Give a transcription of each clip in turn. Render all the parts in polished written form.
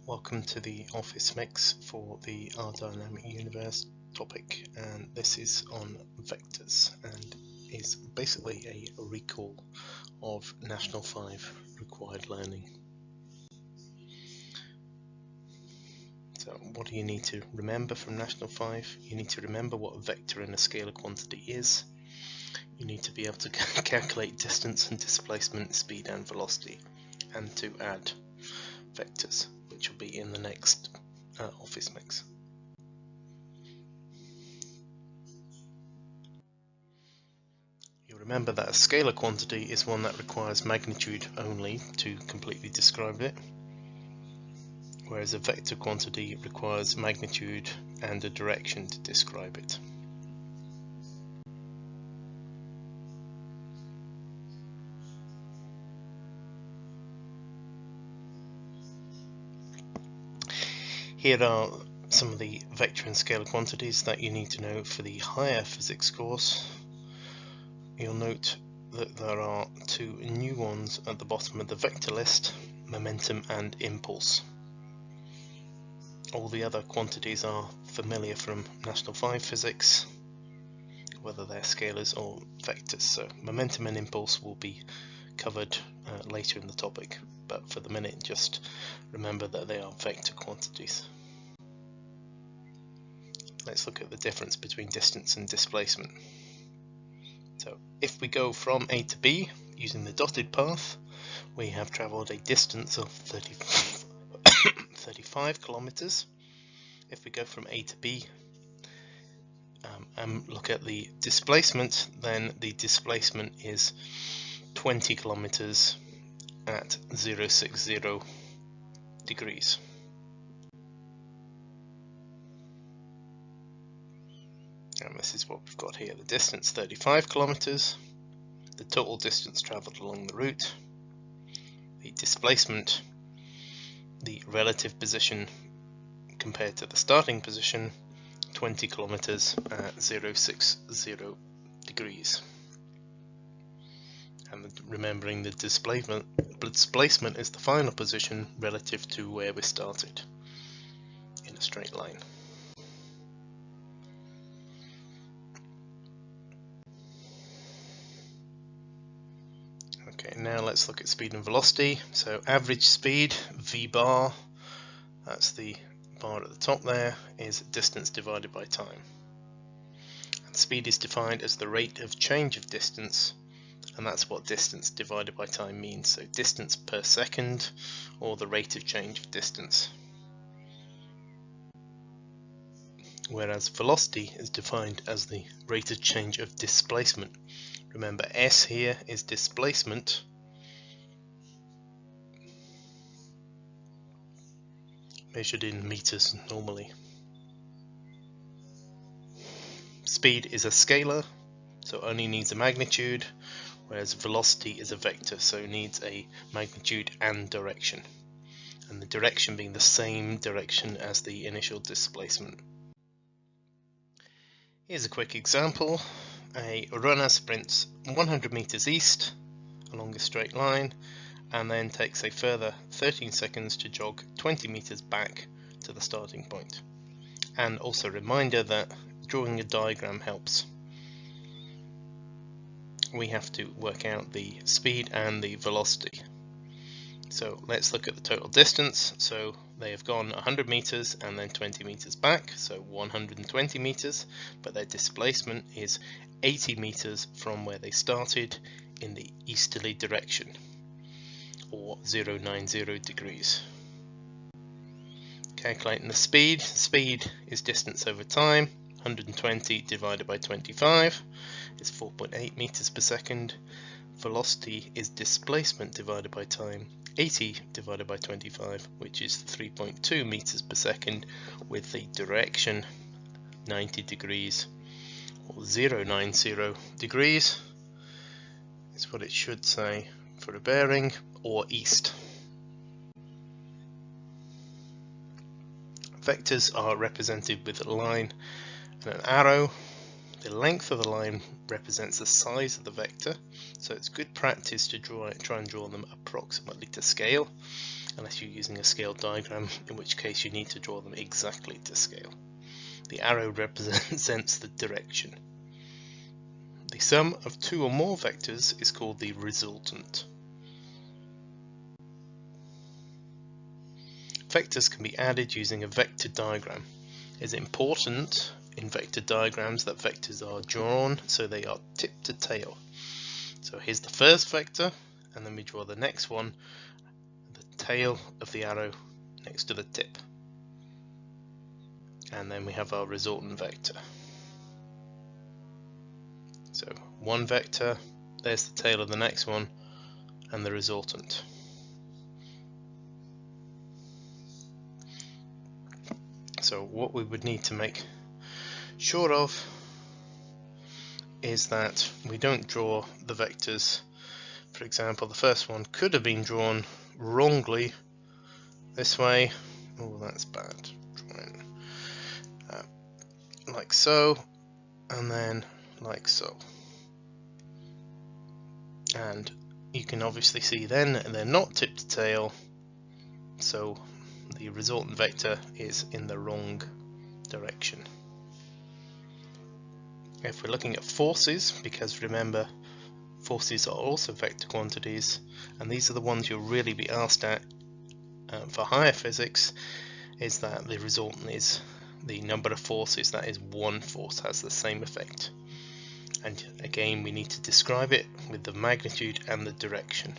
Welcome to the Office Mix for the R Dynamic Universe topic, and this is on vectors and is basically a recall of National 5 required learning. So what do you need to remember from National 5? You need to remember what a vector and a scalar quantity is. You need to be able to calculate distance and displacement, speed and velocity, and to add vectors, which will be in the next Office Mix. You remember that a scalar quantity is one that requires magnitude only to completely describe it, whereas a vector quantity requires magnitude and a direction to describe it. Here are some of the vector and scalar quantities that you need to know for the higher physics course. You'll note that there are two new ones at the bottom of the vector list: momentum and impulse. All the other quantities are familiar from National 5 physics, whether they're scalars or vectors. So momentum and impulse will be covered later in the topic, but for the minute just remember that they are vector quantities. Let's look at the difference between distance and displacement. So if we go from A to B using the dotted path, we have travelled a distance of 35 kilometers. If we go from A to B and look at the displacement, then the displacement is 20 kilometers at 060 degrees. And this is what we've got here: the distance 35 kilometers, the total distance travelled along the route, the displacement, the relative position compared to the starting position, 20 kilometers at 060 degrees. And remembering the displacement is the final position relative to where we started in a straight line. Okay, now let's look at speed and velocity. So average speed, v bar, that's the bar at the top there, is distance divided by time. And speed is defined as the rate of change of distance, and that's what distance divided by time means. So distance per second, or the rate of change of distance. Whereas velocity is defined as the rate of change of displacement. Remember, S here is displacement, measured in meters normally. Speed is a scalar, so only needs a magnitude, whereas velocity is a vector, so needs a magnitude and direction, and the direction being the same direction as the initial displacement. Here's a quick example. A runner sprints 100 meters east along a straight line and then takes a further 13 seconds to jog 20 meters back to the starting point. And also a reminder that drawing a diagram helps. We have to work out the speed and the velocity. So let's look at the total distance. So they have gone 100 meters and then 20 meters back, so 120 meters, but their displacement is 80 meters from where they started in the easterly direction, or 090 degrees. Calculating the speed. Speed is distance over time. 120 divided by 25 is 4.8 meters per second. Velocity is displacement divided by time. 80 divided by 25, which is 3.2 meters per second, with the direction 90 degrees, or 090 degrees is what it should say for a bearing, or east. Vectors are represented with a line and an arrow. The length of the line represents the size of the vector, so it's good practice to try and draw them approximately to scale. unless you're using a scale diagram, in which case you need to draw them exactly to scale. The arrow represents the direction. The sum of two or more vectors is called the resultant. Vectors can be added using a vector diagram. It is important in vector diagrams that vectors are drawn so they are tip to tail. So here's the first vector, and then we draw the next one, the tail of the arrow next to the tip. And then we have our resultant vector. So one vector, there's the tail of the next one, and the resultant. So what we would need to make sure of is that we don't draw the vectors. For example, the first one could have been drawn wrongly this way. Oh, that's bad. Drawing like so, and then like so. And you can obviously see then they're not tip to tail, so the resultant vector is in the wrong direction. If we're looking at forces, because remember forces are also vector quantities, and these are the ones you'll really be asked at for higher physics, is that the resultant is the number of forces, that is one force has the same effect. And again, we need to describe it with the magnitude and the direction.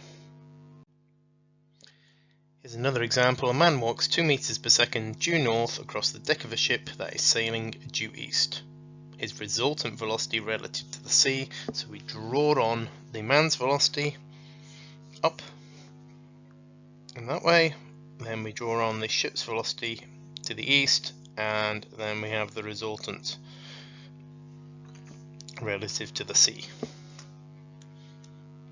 Here's another example. A man walks 2 meters per second due north across the deck of a ship that is sailing due east. His resultant velocity relative to the sea, so we draw on the man's velocity up in that way, then we draw on the ship's velocity to the east, and then we have the resultant relative to the sea.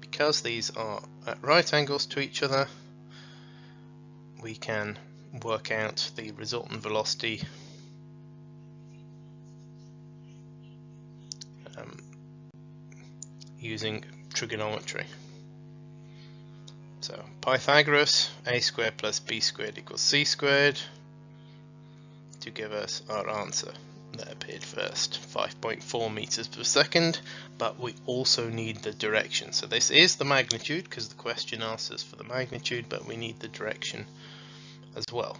Because these are at right angles to each other, we can work out the resultant velocity using trigonometry. So Pythagoras, a squared plus b squared equals c squared, to give us our answer that appeared first, 5.4 meters per second, but we also need the direction. So this is the magnitude, because the question asks us for the magnitude, but we need the direction as well.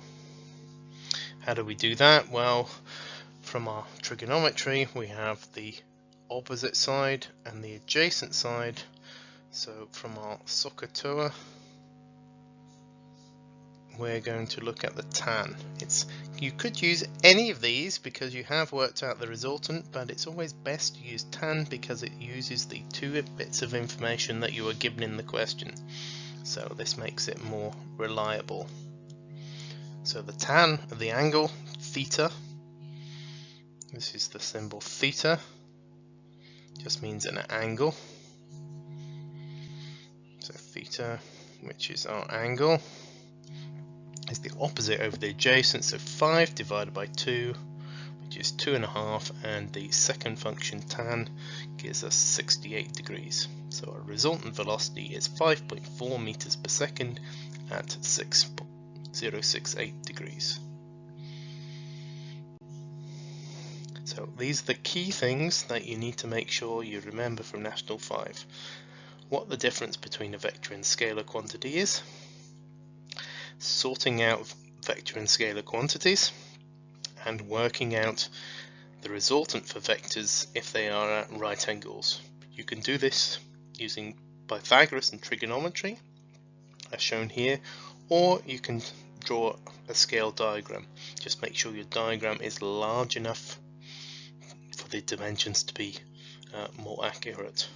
How do we do that? Well, from our trigonometry we have the opposite side and the adjacent side. So from our SOHCAHTOA we're going to look at the tan. You could use any of these because you have worked out the resultant, but it's always best to use tan because it uses the 2 bits of information that you were given in the question. So this makes it more reliable. So the tan of the angle, theta, this is the symbol theta, just means an angle. So theta, which is our angle, is the opposite over the adjacent, so 5 divided by 2, which is 2.5, and the second function tan gives us 68 degrees. So our resultant velocity is 5.4 meters per second at 6.068 degrees. So these are the key things that you need to make sure you remember from National 5. What the difference between a vector and scalar quantity is, sorting out vector and scalar quantities, and working out the resultant for vectors if they are at right angles. You can do this using Pythagoras and trigonometry, as shown here, or you can draw a scale diagram. Just make sure your diagram is large enough for the dimensions to be more accurate.